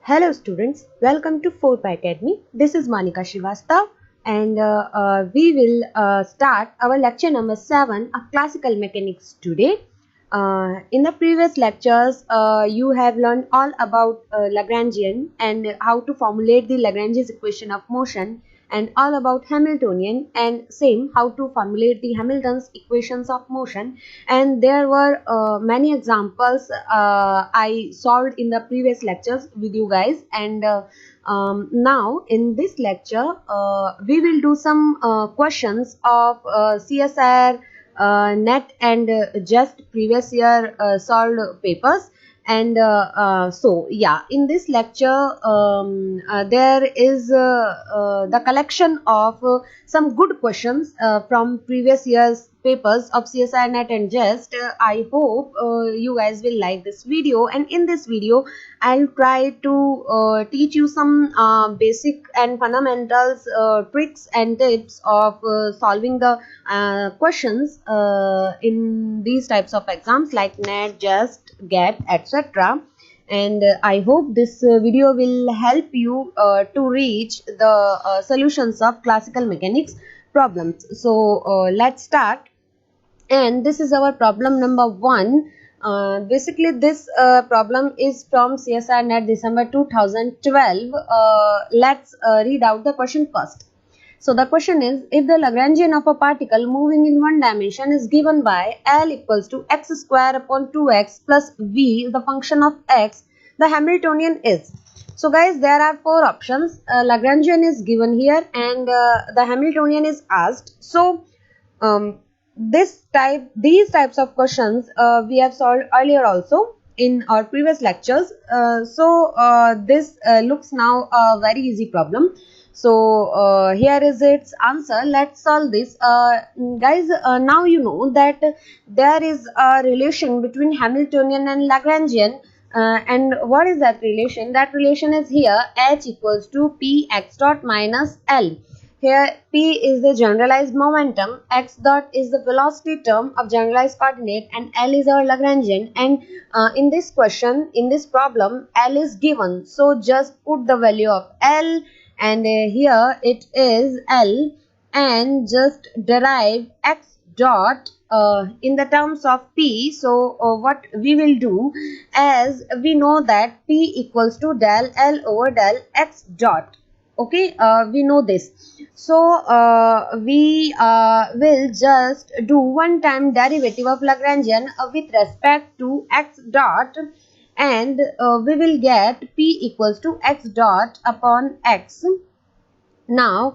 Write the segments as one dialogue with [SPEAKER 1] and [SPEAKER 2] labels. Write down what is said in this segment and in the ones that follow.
[SPEAKER 1] Hello students, welcome to 4pi Academy. This is Manika Srivastav and we will start our lecture number 7 of classical mechanics today. In the previous lectures, you have learned all about Lagrangian and how to formulate the Lagrange's equation of motion, and all about Hamiltonian and same how to formulate the Hamilton's equations of motion. And there were many examples I solved in the previous lectures with you guys, and now in this lecture we will do some questions of CSIR, NET and just previous year solved papers. And so yeah, in this lecture there is the collection of some good questions from previous year's papers of CSIR, NET and JEST. I hope you guys will like this video, and in this video I'll try to teach you some basic and fundamentals, tricks and tips of solving the questions in these types of exams like NET, JEST, GATE, etc. And I hope this video will help you to reach the solutions of classical mechanics problems. So let's start. And this is our problem number 1. Basically this problem is from CSIR NET December 2012. Let's read out the question first. So the question is, if the Lagrangian of a particle moving in one dimension is given by L equals to x square upon 2x plus v, the function of x, the Hamiltonian is. So guys, there are 4 options. Lagrangian is given here and the Hamiltonian is asked. So these types of questions we have solved earlier also in our previous lectures. This looks now a very easy problem. So here is its answer. Let's solve this. Guys, now you know that there is a relation between Hamiltonian and Lagrangian. And what is that relation? That relation is here, H equals to P x dot minus L. Here P is the generalized momentum, x dot is the velocity term of generalized coordinate, and L is our Lagrangian. And in this question, in this problem, L is given. So just put the value of L, and here it is L, and just derive x dot in the terms of P. So what we will do, as we know that P equals to del L over del x dot. Okay, we know this. So we will just do one time derivative of Lagrangian with respect to x dot, and we will get P equals to x dot upon x. Now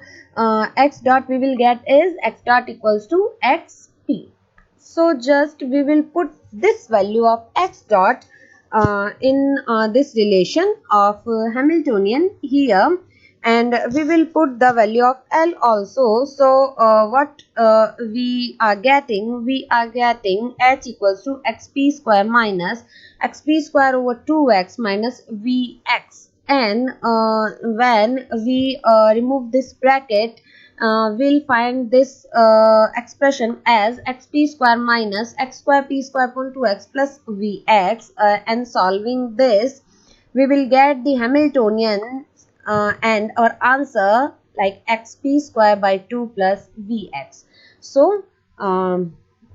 [SPEAKER 1] x dot we will get is x dot equals to xp. So just we will put this value of x dot in this relation of Hamiltonian here, and we will put the value of L also. So what we are getting H equals to xp square minus xp square over 2x minus vx. And when we remove this bracket, we'll find this expression as xp square minus x square p square upon 2x plus vx. And solving this, we will get the Hamiltonian and our answer like xp square by 2 plus vx. So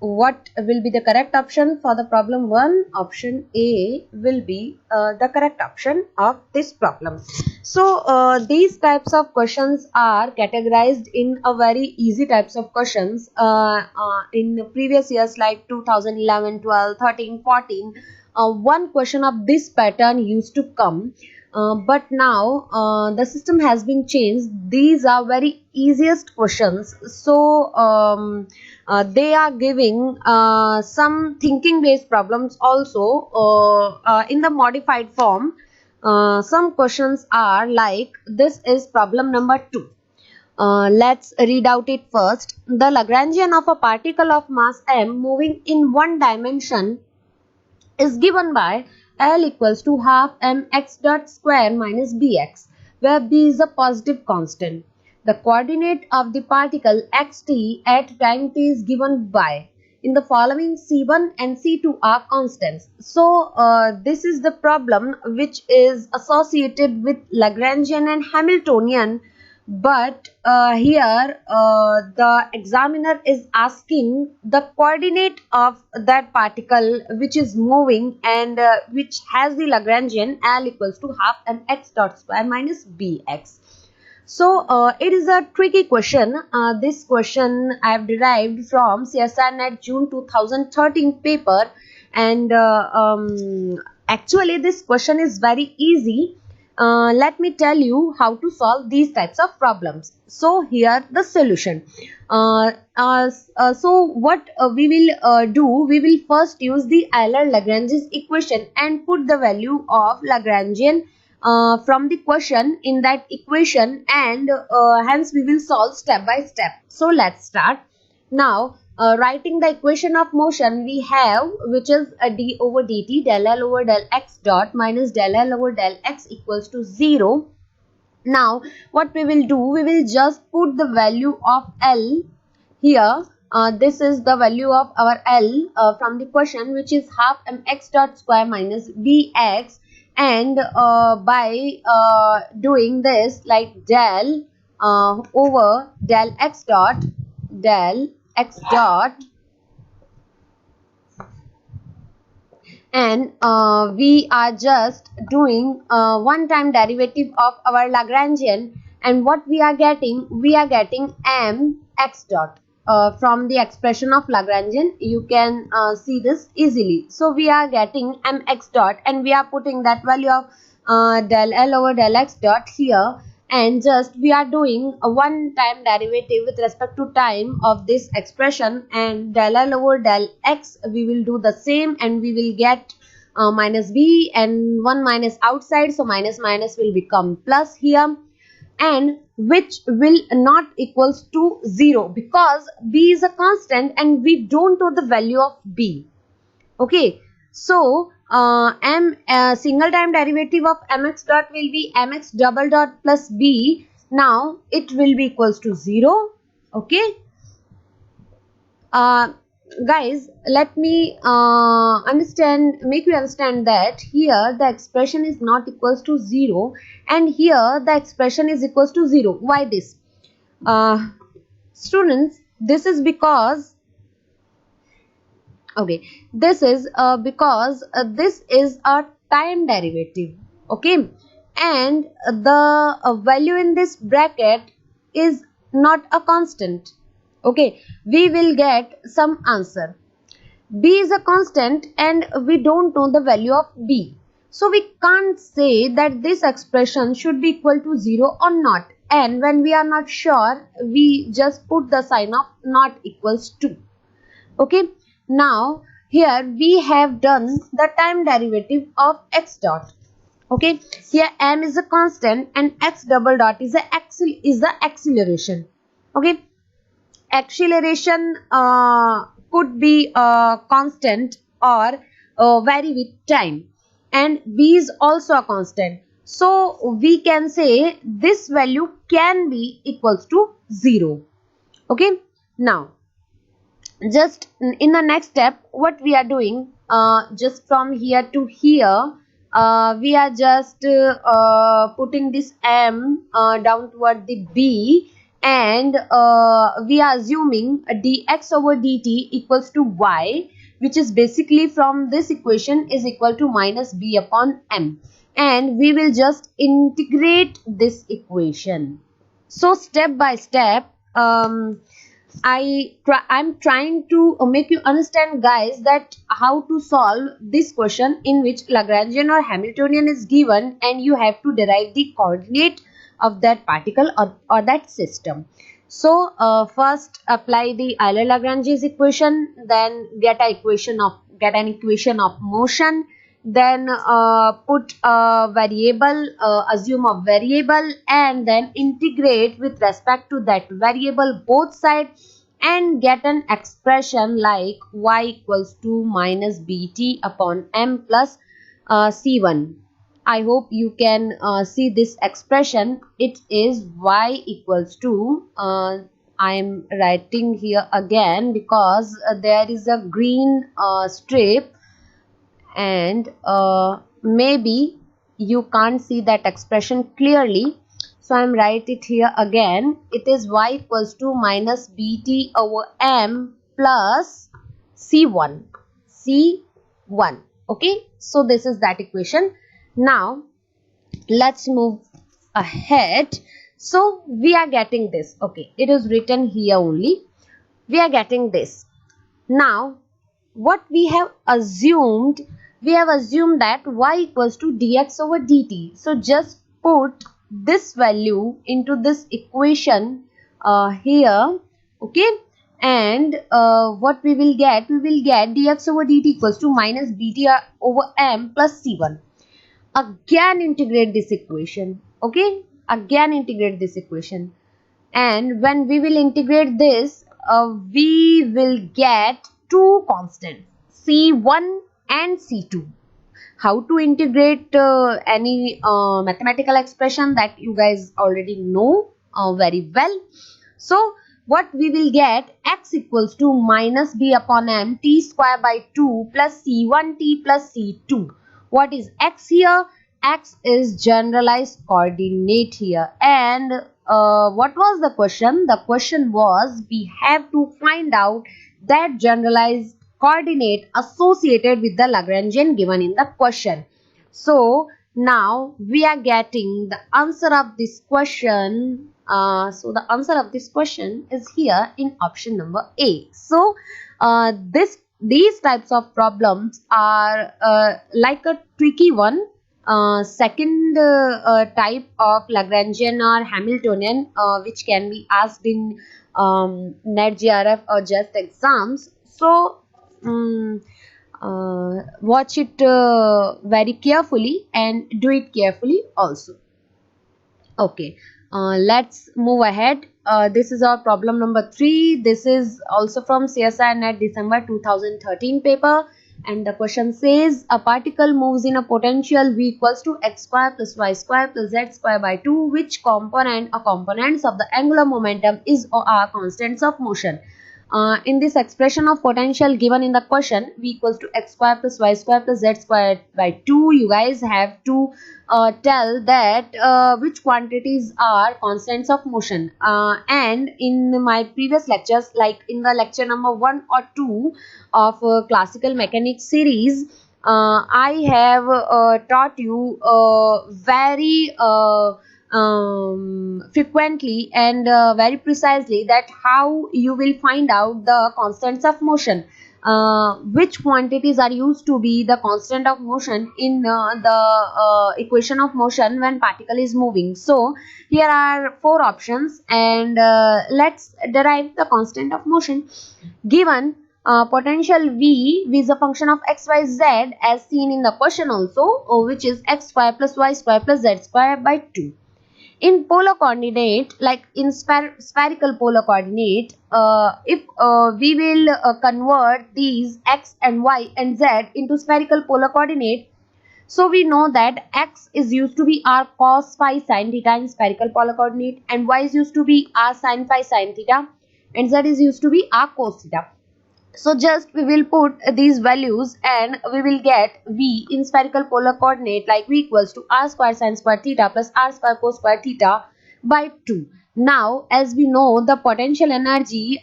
[SPEAKER 1] what will be the correct option for the problem 1? Option A will be the correct option of this problem. So these types of questions are categorized in a very easy types of questions in previous years like 2011, 12, 13, 14. One question of this pattern used to come. But now the system has been changed. These are very easiest questions. So they are giving some thinking based problems also in the modified form. Some questions are like this is problem number 2. Let's read out it first. The Lagrangian of a particle of mass m moving in one dimension is given by L equals to half mx dot square minus bx, where b is a positive constant. The coordinate of the particle xt at time t is given by. in the following C1 and C2 are constants. So this is the problem which is associated with Lagrangian and Hamiltonian, but here the examiner is asking the coordinate of that particle which is moving and which has the Lagrangian L equals to half mx dot square minus bx. So it is a tricky question. This question I have derived from CSIR NET June 2013 paper, and actually this question is very easy. Let me tell you how to solve these types of problems. So here the solution. So what we will do, we will first use the Euler-Lagrange's equation and put the value of Lagrangian from the question in that equation, and hence we will solve step by step. So let's start. Now writing the equation of motion we have, which is a d over dt del L over del x dot minus del L over del x equals to 0. Now what we will do, we will just put the value of L here. This is the value of our L from the question, which is half mx dot square minus bx, and by doing this, like del over del x dot and we are just doing one time derivative of our Lagrangian, and what we are getting mx dot from the expression of Lagrangian. You can see this easily. So we are getting mx dot, and we are putting that value of del L over del x dot here, and just we are doing a one time derivative with respect to time of this expression, and del L over del x we will do the same, and we will get minus b, and 1 minus outside, so minus minus will become plus here, and which will not equals to 0 because b is a constant and we don't know the value of b. Okay, so single time derivative of mx dot will be mx double dot plus b. Now it will be equals to 0. Okay, guys, let me make you understand that here the expression is not equals to 0, and here the expression is equals to 0. Why this? Students, this is because this is because this is a time derivative. Okay, and the value in this bracket is not a constant. Okay, we will get some answer. B is a constant and we don't know the value of B, so we can't say that this expression should be equal to 0 or not, and when we are not sure, we just put the sign of not equals to. Okay, now here we have done the time derivative of x dot. Okay, here m is a constant and x double dot is the acceleration. Okay, acceleration could be constant or vary with time, and b is also a constant, so we can say this value can be equals to 0. Okay, now just in the next step, what we are doing, just from here to here, we are just putting this m down toward the b, and we are assuming dx over dt equals to y, which is basically from this equation is equal to minus b upon m, and we will just integrate this equation. So step by step, I'm trying to make you understand, guys, that how to solve this question in which Lagrangian or Hamiltonian is given, and you have to derive the coordinate of that particle or that system. So first apply the Euler-Lagrange's equation, then get an equation of motion, then put a variable, assume a variable, and then integrate with respect to that variable both sides, and get an expression like y equals to minus bt upon m plus c1. I hope you can see this expression. It is y equals to I am writing here again because there is a green strip, and maybe you can't see that expression clearly, so I'm write it here again. It is y equals to minus bt over m plus c1. Okay, so this is that equation. Now let's move ahead. So we are getting this. Okay, it is written here only. We are getting this. Now what we have assumed that y equals to dx over dt. So just put this value into this equation here. Okay, and what we will get dx over dt equals to minus bt over m plus c1. Again integrate this equation. Okay, again integrate this equation, and when we will integrate this, we will get two constants, c1 and c2. How to integrate any mathematical expression, that you guys already know very well. So what we will get, x equals to minus b upon m t square by 2 plus c1 t plus c2. What is x here? X is generalized coordinate here. And what was the question? The question was, we have to find out that generalized coordinate associated with the Lagrangian given in the question. So now we are getting the answer of this question. So the answer of this question is here in option number A. So these types of problems are like a tricky one. Second type of Lagrangian or Hamiltonian, which can be asked in NET, JRF or JAST exams. So watch it very carefully and do it carefully also. Okay, let's move ahead. This is our problem number 3. This is also from CSIR NET December 2013 paper. And the question says, a particle moves in a potential v equals to x square plus y square plus z square by 2. Which component or components of the angular momentum is or are constants of motion? In this expression of potential given in the question, v equals to x square plus y square plus z square by 2, you guys have to tell that which quantities are constants of motion. And in my previous lectures, like in the lecture number 1 or 2 of classical mechanics series, I have taught you very frequently and very precisely that how you will find out the constants of motion, which quantities are used to be the constant of motion in the equation of motion when particle is moving. So here are 4 options, and let's derive the constant of motion. Given potential v is a function of x, y, z as seen in the question also, which is x square plus y square plus z square by 2. In polar coordinate, like in spherical polar coordinate, if we will convert these x and y and z into spherical polar coordinate, so we know that x is used to be r cos phi sin theta in spherical polar coordinate, and y is used to be r sin phi sin theta, and z is used to be r cos theta. So just we will put these values and we will get v in spherical polar coordinate like v equals to r square sin square theta plus r square cos square theta by 2. Now as we know the potential energy,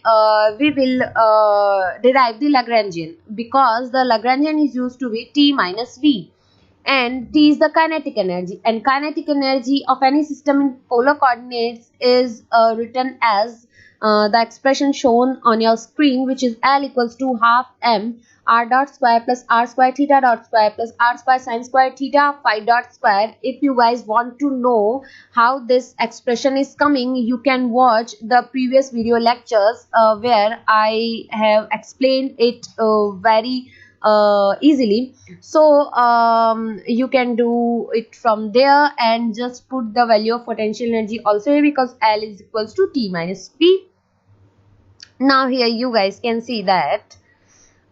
[SPEAKER 1] we will derive the Lagrangian, because the Lagrangian is used to be T minus V, and T is the kinetic energy, and kinetic energy of any system in polar coordinates is written as the expression shown on your screen, which is L equals to half m r dot square plus r square theta dot square plus r square sin square theta phi dot square. If you guys want to know how this expression is coming, you can watch the previous video lectures where I have explained it very easily. So you can do it from there and just put the value of potential energy also here, because L is equals to T minus V. Now here you guys can see that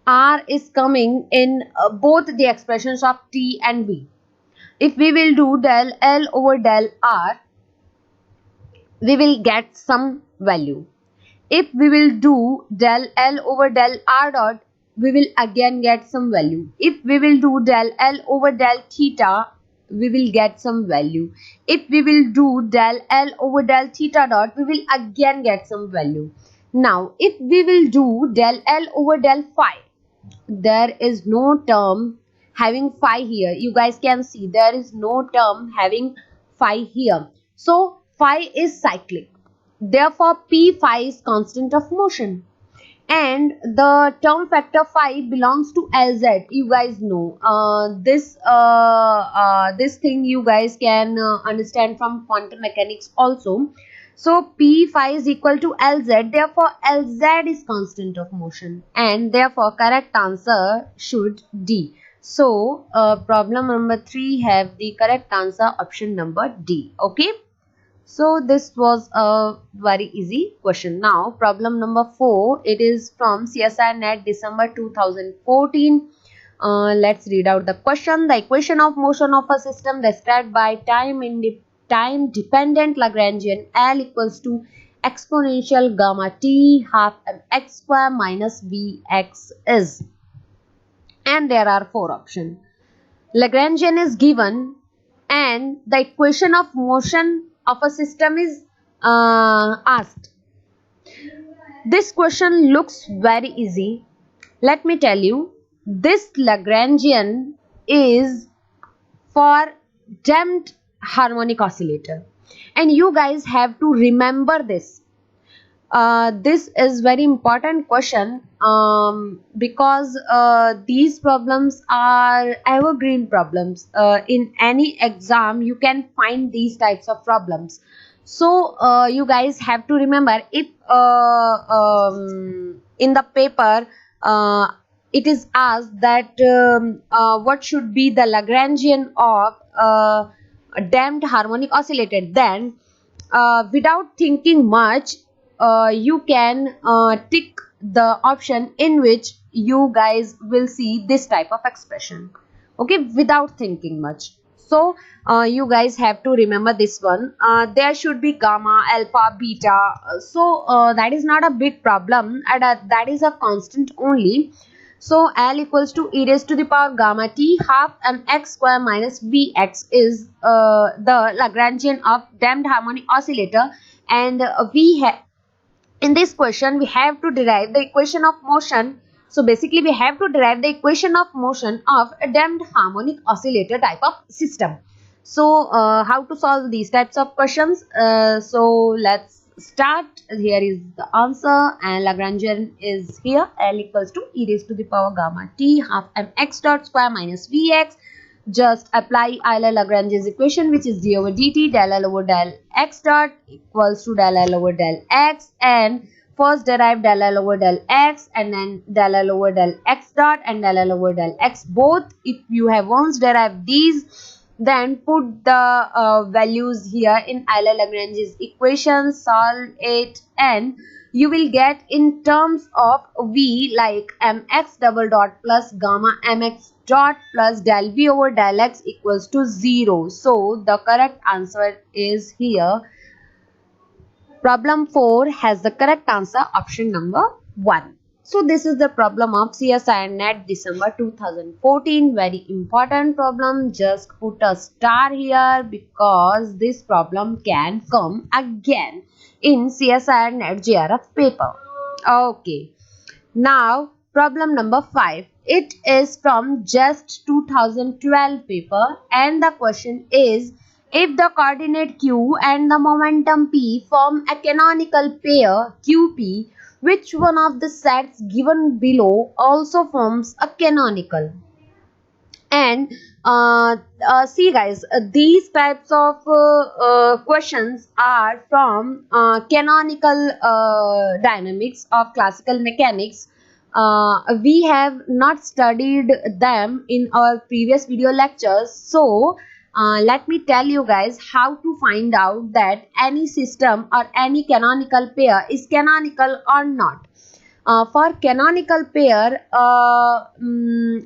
[SPEAKER 1] R is coming in both the expressions of T and V. If we will do del L over del R, we will get some value. if we will do del L over del R dot, we will again get some value. If we will do del L over del theta, we will get some value. If we will do del L over del theta dot, we will again get some value. Now, if we will do del L over del phi, there is no term having phi here. You guys can see there is no term having phi here. So, phi is cyclic. Therefore, P phi is constant of motion. And the term factor phi belongs to Lz. You guys know this thing you guys can understand from quantum mechanics also. So P phi is equal to Lz. Therefore Lz is constant of motion, and therefore correct answer should D. So problem number 3 have the correct answer option number D. Okay. So this was a very easy question. Now problem number 4, it is from CSIR NET December 2014. Let's read out the question. The equation of motion of a system described by time dependent Lagrangian L equals to exponential gamma t half mx square minus vx is. And there are 4 options. Lagrangian is given and the equation of motion of a system is asked. This question looks very easy. Let me tell you, this Lagrangian is for damped harmonic oscillator, and you guys have to remember this. This is very important question because these problems are evergreen problems. In any exam you can find these types of problems. So you guys have to remember, if in the paper it is asked that what should be the Lagrangian of a damped harmonic oscillator, then without thinking much, you can tick the option in which you guys will see this type of expression, okay, without thinking much. So you guys have to remember this one. There should be gamma, alpha, beta, so that is not a big problem, and that is a constant only. So L equals to e raised to the power gamma t half mx square minus vx is the Lagrangian of damped harmonic oscillator, and we have, in this question we have to derive the equation of motion. So basically we have to derive the equation of motion of a damped harmonic oscillator type of system. So how to solve these types of questions? So let's start. Here is the answer, and Lagrangian is here. L equals to e raised to the power gamma t half mx dot square minus vx. Just apply Euler-Lagrange's equation, which is d over dt del L over del x dot equals to del L over del x, and first derive del L over del x and then del L over del x dot and del L over del x both. If you have once derived these, then put the values here in Euler-Lagrange's equation, solve it, and you will get in terms of v like mx double dot plus gamma mx dot plus del v over del x equals to 0. So the correct answer is here. Problem 4 has the correct answer option number 1. So this is the problem of CSIR NET December 2014. Very important problem. Just put a star here because this problem can come again in CSIR NET JRF paper. Okay. Now problem number 5. It is from just 2012 paper, and the question is, if the coordinate q and the momentum p form a canonical pair QP, which one of the sets given below also forms a canonical? And see guys, these types of questions are from canonical dynamics of classical mechanics. We have not studied them in our previous video lectures, so let me tell you guys how to find out that any system or any canonical pair is canonical or not. For canonical pair,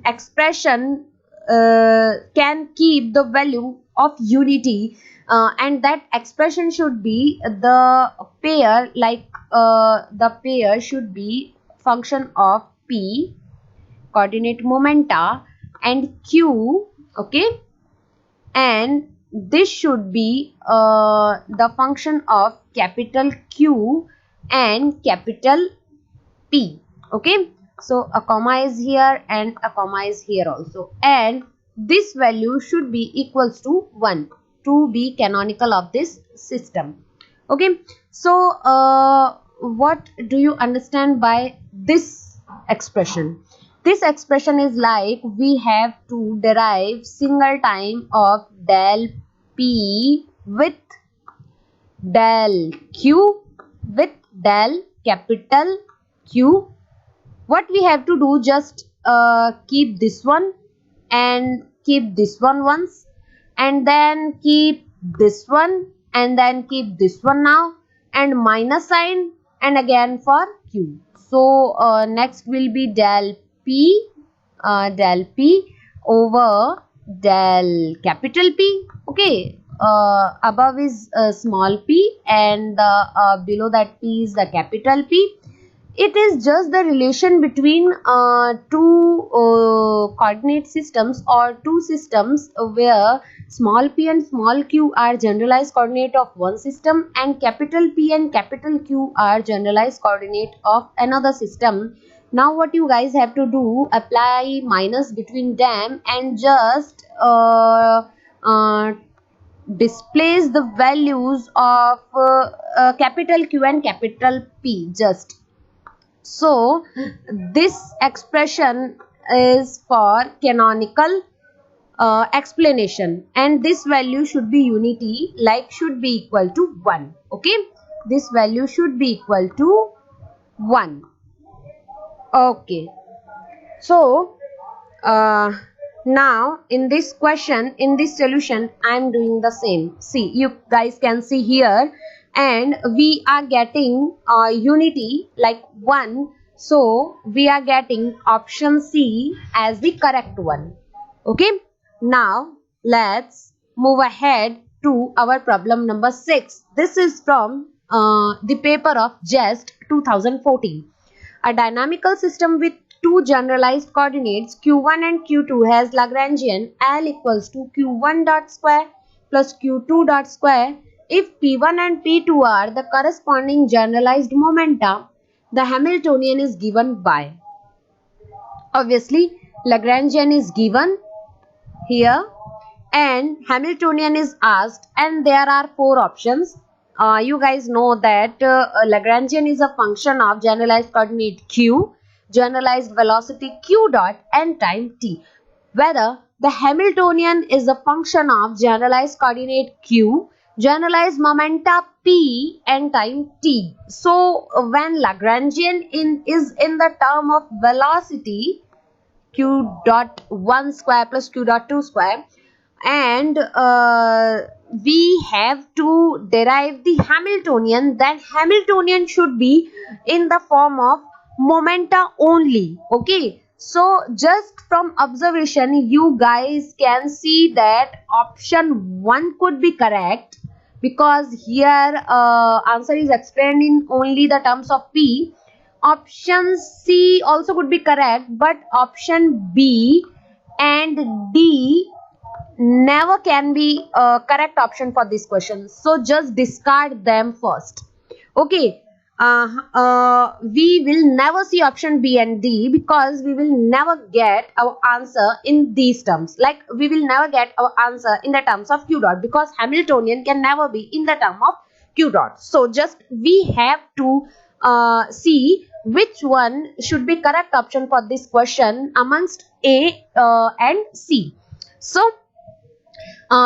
[SPEAKER 1] expression can keep the value of unity, and that expression should be the pair, like the pair should be function of p, coordinate momenta, and q. Okay, and this should be the function of capital Q and capital P. Okay, so a comma is here and a comma is here also, and this value should be equals to 1 to be canonical of this system. Okay, so what do you understand by this expression? This expression is like we have to derive single time of del P with del Q with del capital Q. What we have to do, just keep this one and keep this one once, and then keep this one and then keep this one now, and minus sign, and again for Q. So next will be del P over del capital P. Okay, above is small p, and below that P is the capital P. It is just the relation between two coordinate systems or two systems where small p and small q are generalized coordinate of one system, and capital P and capital Q are generalized coordinate of another system. Now what you guys have to do, apply minus between them and just displace the values of capital Q and capital P just. So this expression is for canonical explanation, and this value should be unity, like should be equal to 1. Okay, this value should be equal to 1. Okay, so now in this question, in this solution, I am doing the same. See, you guys can see here, and we are getting unity like 1, so we are getting option C as the correct one. Okay, now let's move ahead to our problem number 6. This is from the paper of JEST 2014. A dynamical system with two generalized coordinates q1 and q2 has Lagrangian L equals to q1 dot square plus q2 dot square. If p1 and p2 are the corresponding generalized momenta, the Hamiltonian is given by. Obviously, Lagrangian is given here and Hamiltonian is asked, and there are 4 options. You guys know that Lagrangian is a function of generalized coordinate q, generalized velocity q dot, and time t. Whether the Hamiltonian is a function of generalized coordinate q, generalized momenta p, and time t. So when Lagrangian is in the term of velocity q dot 1 square plus q dot 2 square, and we have to derive the Hamiltonian, then Hamiltonian should be in the form of momenta only. Okay, so just from observation you guys can see that option 1 could be correct, because here answer is explained in only the terms of p. Option C also could be correct, but option B and D never can be a correct option for this question, so just discard them first. Okay, we will never see option B and D, because we will never get our answer in these terms. Like we will never get our answer in the terms of q dot, because Hamiltonian can never be in the term of q dot. So just we have to see which one should be correct option for this question amongst A and C. So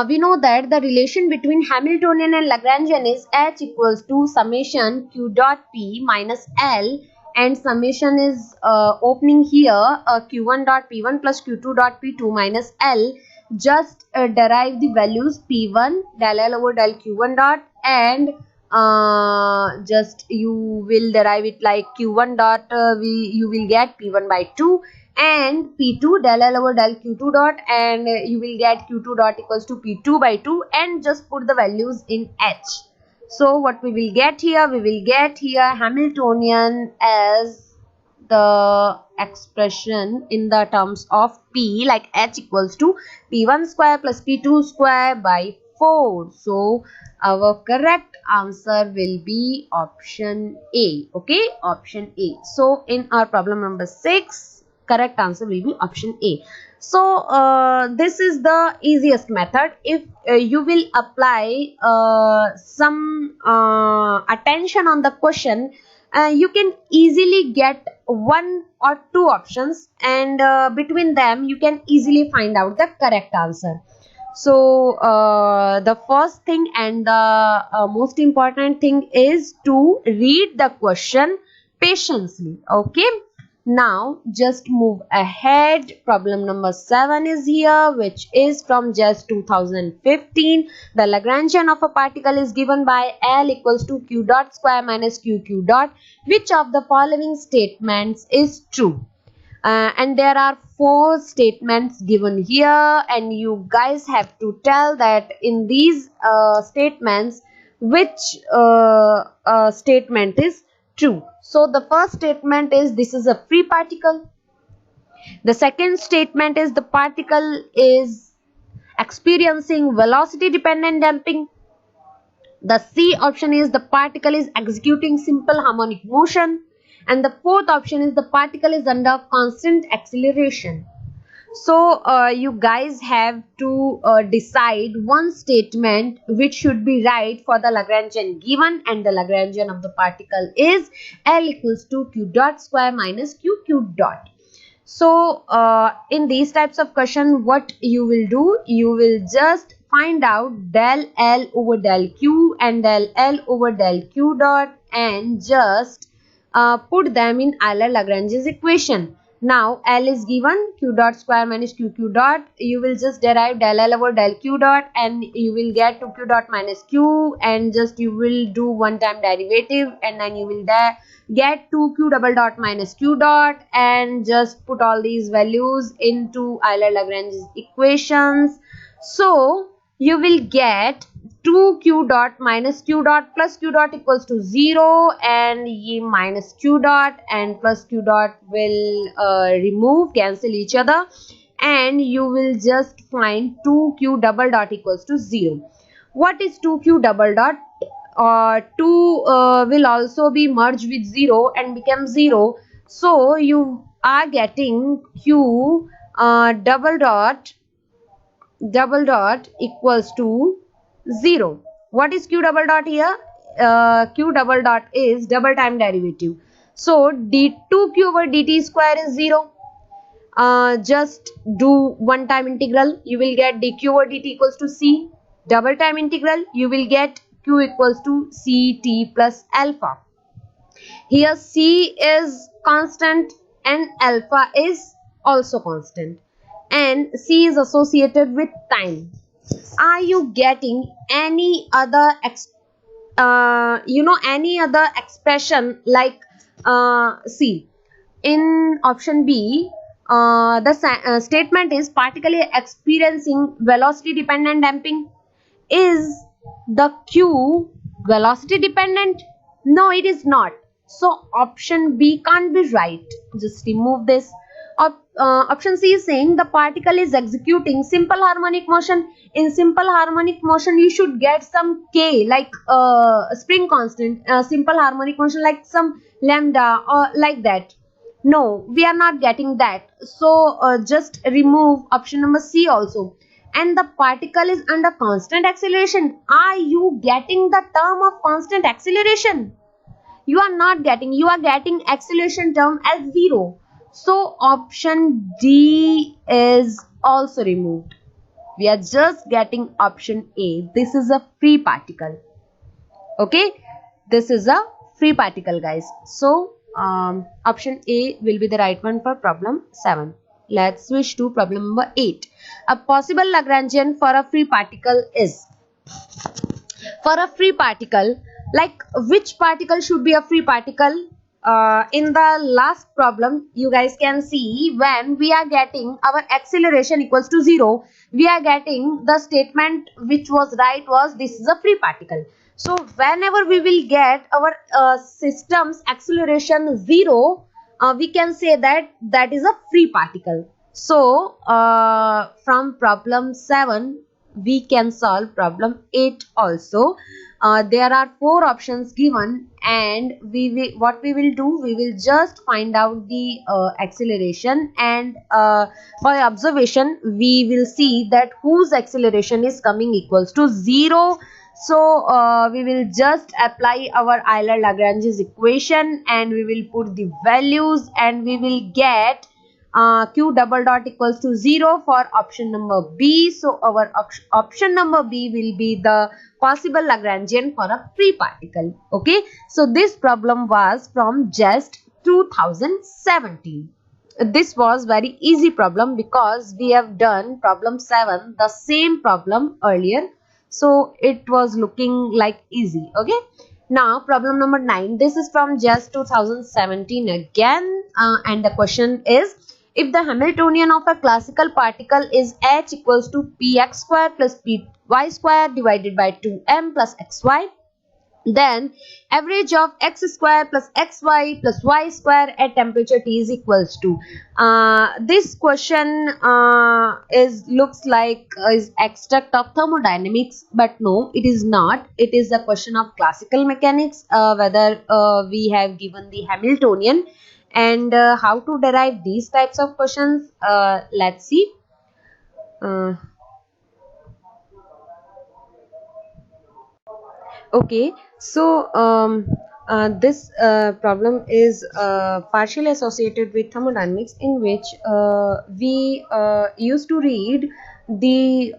[SPEAKER 1] we know that the relation between Hamiltonian and Lagrangian is H equals to summation q dot p minus L, and summation is opening here q1 dot p1 plus q2 dot p2 minus L. Just derive the values p1 del L over del q1 dot, and just you will derive it like q1 dot you will get p1 by 2, and P2 del L over del Q2 dot, and you will get Q2 dot equals to P2 by 2, and just put the values in H. So what we will get here? We will get here Hamiltonian as the expression in the terms of P, like H equals to P1 square plus P2 square by 4. So our correct answer will be option A. Okay, option A. So in our problem number 6, correct answer will be option A. So this is the easiest method. If you will apply some attention on the question, you can easily get one or two options, and between them you can easily find out the correct answer. So the first thing and the most important thing is to read the question patiently. Okay, now just move ahead. Problem number 7 is here, which is from just 2015. The Lagrangian of a particle is given by L equals to Q dot square minus QQ dot. Which of the following statements is true? And there are 4 statements given here, and you guys have to tell that in these statements which statement is true. So the first statement is this is a free particle. The second statement is the particle is experiencing velocity dependent damping. The C option is the particle is executing simple harmonic motion. And the fourth option is the particle is under constant acceleration. So you guys have to decide one statement which should be right for the Lagrangian given, and the Lagrangian of the particle is L equals to Q dot square minus QQ dot. So in these types of question, what you will do, you will just find out del L over del Q and del L over del Q dot, and just put them in Euler-Lagrange's equation. Now L is given Q dot square minus QQ dot. You will just derive del L over del Q dot, and you will get 2Q dot minus Q, and just you will do one time derivative, and then you will get 2Q double dot minus Q dot, and just put all these values into Euler-Lagrange's equations. So you will get 2Q dot minus Q dot plus Q dot equals to 0, and ye minus Q dot and plus Q dot will cancel each other, and you will just find 2Q double dot equals to 0. What is 2Q double dot? 2 will also be merged with 0 and become 0. So you are getting Q double dot equals to 0. What is Q double dot here? Q double dot is double time derivative. So d2Q over dt square is 0. Just do one time integral. You will get dq over dt equals to c. Double time integral. You will get q equals to ct plus alpha. Here c is constant and alpha is also constant, and c is associated with time. Are you getting any other any other expression like C? In option B, the statement is particle experiencing velocity dependent damping. Is the Q velocity dependent? No, it is not. So option B can't be right. Just remove this. Option C is saying the particle is executing simple harmonic motion. In simple harmonic motion, you should get some K, like spring constant. Simple harmonic motion like some lambda or like that. No, we are not getting that. So just remove option number C also. And the particle is under constant acceleration. Are you getting the term of constant acceleration? You are not getting. You are getting acceleration term as 0. So option D is also removed. We are just getting option A. This is a free particle. Okay, this is a free particle, guys. So option A will be the right one for problem 7. Let's switch to problem number 8. A possible Lagrangian for a free particle is, for a free particle, like which particle should be a free particle? in the last problem, you guys can see when we are getting our acceleration equals to 0, we are getting the statement which was right was this is a free particle. So whenever we will get our system's acceleration 0, we can say that that is a free particle. So from problem 7 we can solve problem 8 also. There are 4 options given, and what we will do, we will just find out the acceleration, and by observation we will see that whose acceleration is coming equals to 0. So we will just apply our Euler-Lagrange's equation, and we will put the values, and we will get q double dot equals to 0 for option number B. So our option number B will be the possible Lagrangian for a free particle. Okay, so this problem was from just 2017. This was very easy problem because we have done problem 7, the same problem earlier, so it was looking like easy. Okay, now problem number 9. This is from just 2017 again, and the question is, if the Hamiltonian of a classical particle is h equals to px square plus py square divided by 2m plus xy, then average of x square plus xy plus y square at temperature T is equals to. This question looks like is extract of thermodynamics, but no, it is not. It is a question of classical mechanics, whether we have given the Hamiltonian, and how to derive these types of questions. Let's see. Okay, so this problem is partially associated with thermodynamics, in which we used to read the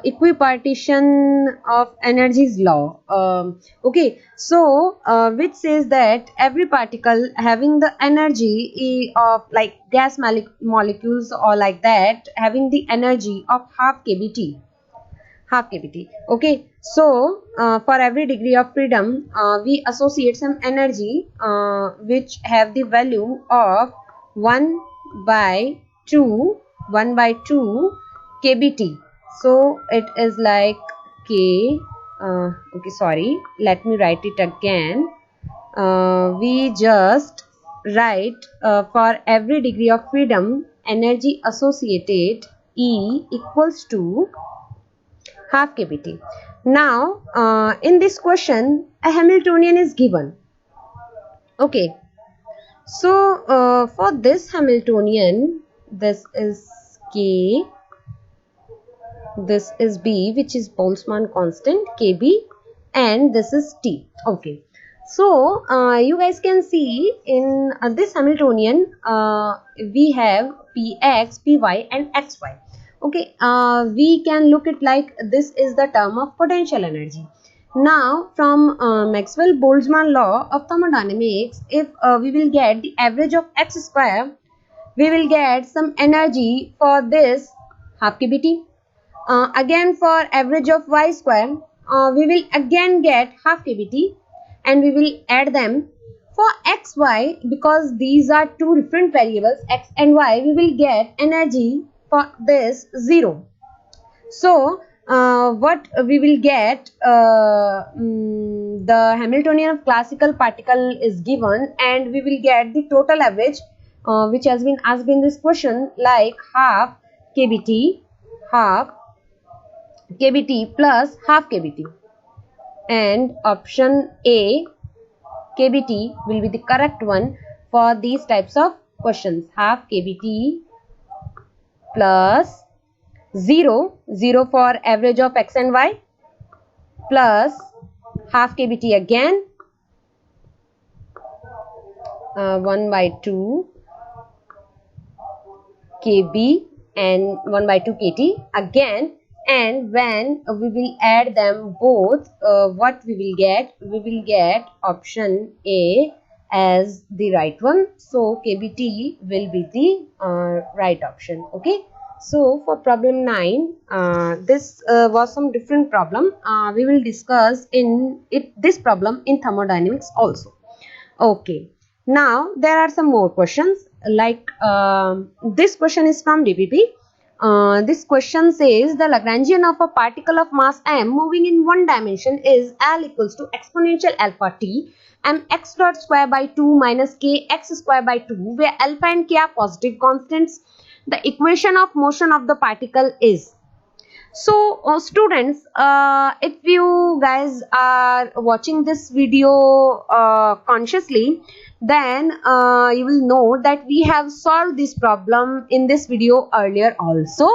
[SPEAKER 1] equipartition of energies law. Okay, so which says that every particle having the energy of like gas molecules or like that, having the energy of half kBt. Okay, so for every degree of freedom we associate some energy which have the value of 1 by 2 kBt. So it is like k, okay, sorry, let me write it again. We just write for every degree of freedom energy associated E equals to half kBt. Now in this question a Hamiltonian is given. Okay, so for this Hamiltonian, this is K, this is B, which is Boltzmann constant kB, and this is T. Okay, so you guys can see in this Hamiltonian we have Px, Py and Xy. Okay, we can look it like this is the term of potential energy. Now from Maxwell-Boltzmann law of thermodynamics, if we will get the average of x square, we will get some energy for this half kBt. Again for average of y square, we will again get half kBt, and we will add them. For xy, because these are two different variables x and y, we will get energy for this 0. So what we will get, the Hamiltonian of classical particle is given, and we will get the total average which has been asked in this question, like half kBt plus half kBt, and option A, kBt, will be the correct one for these types of questions. Half kBt plus 0 for average of x and y, plus half kBt again, 1 by 2 kb and 1 by 2 kt again. And when we will add them both, what we will get? We will get option A as the right one. So kBt will be the right option. Okay. So for problem 9, this was some different problem. We will discuss this problem in thermodynamics also. Okay. Now there are some more questions, like this question is from DPP. This question says the Lagrangian of a particle of mass m moving in one dimension is L equals to exponential alpha t m x dot square by 2 minus k x square by 2, where alpha and k are positive constants. The equation of motion of the particle is. So students, if you guys are watching this video consciously, then you will know that we have solved this problem in this video earlier also,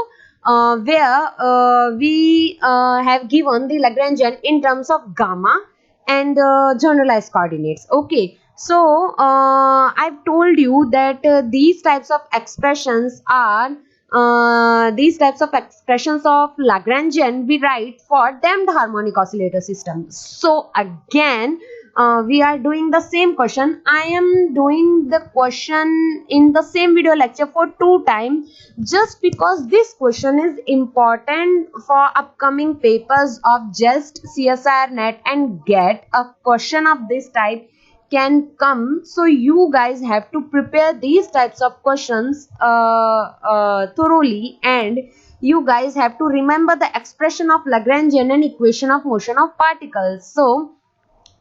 [SPEAKER 1] where we have given the Lagrangian in terms of gamma and generalized coordinates. Okay, so I've told you that these types of expressions of Lagrangian we write for damped harmonic oscillator system. So again, we are doing the same question. I am doing the question in the same video lecture for 2 times, just because this question is important for upcoming papers of JEST, CSIR, NET and GET. A question of this type can come, so you guys have to prepare these types of questions thoroughly, and you guys have to remember the expression of Lagrangian and equation of motion of particles. So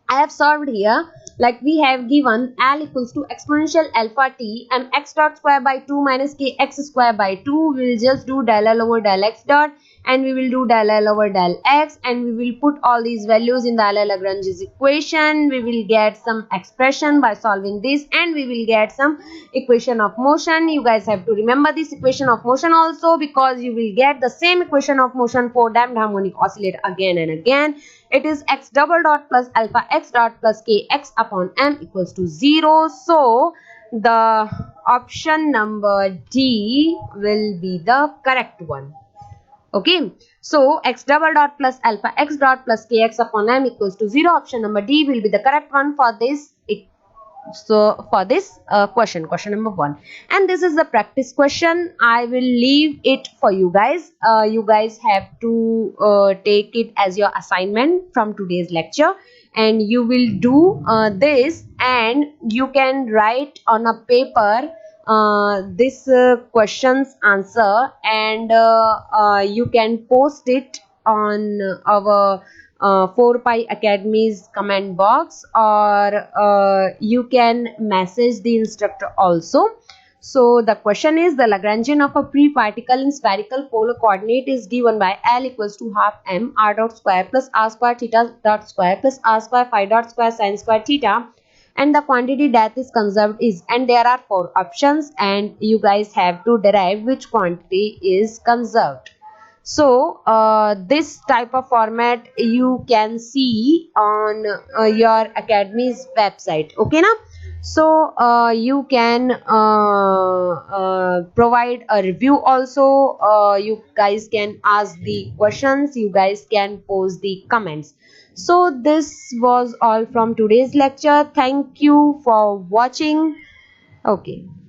[SPEAKER 1] I have solved here, like we have given L equals to exponential alpha t and x dot square by 2 minus k x square by 2. We will just do del L over del x dot, and we will do del L over del x, and we will put all these values in the Euler-Lagrange's equation. We will get some expression by solving this, and we will get some equation of motion. You guys have to remember this equation of motion also, because you will get the same equation of motion for damped harmonic oscillator again and again. It is x double dot plus alpha x dot plus k x upon m equals to 0. So the option number D will be the correct one. Okay, so x double dot plus alpha x dot plus kx upon m equals to 0. Option number D will be the correct one for this. So for this question number 1, and this is the practice question. I will leave it for you guys. You guys have to take it as your assignment from today's lecture, and you will do this, and you can write on a paper this question's answer, and you can post it on our 4Pi Academy's comment box, or you can message the instructor also. So the question is, the Lagrangian of a free particle in spherical polar coordinate is given by L equals to half m r dot square plus r square theta dot square plus r square phi dot square sin square theta, and the quantity that is conserved is, and there are 4 options, and you guys have to derive which quantity is conserved. So this type of format you can see on your academy's website. Okay now, so you can provide a review also. You guys can ask the questions, you guys can post the comments. So this was all from today's lecture. Thank you for watching. Okay.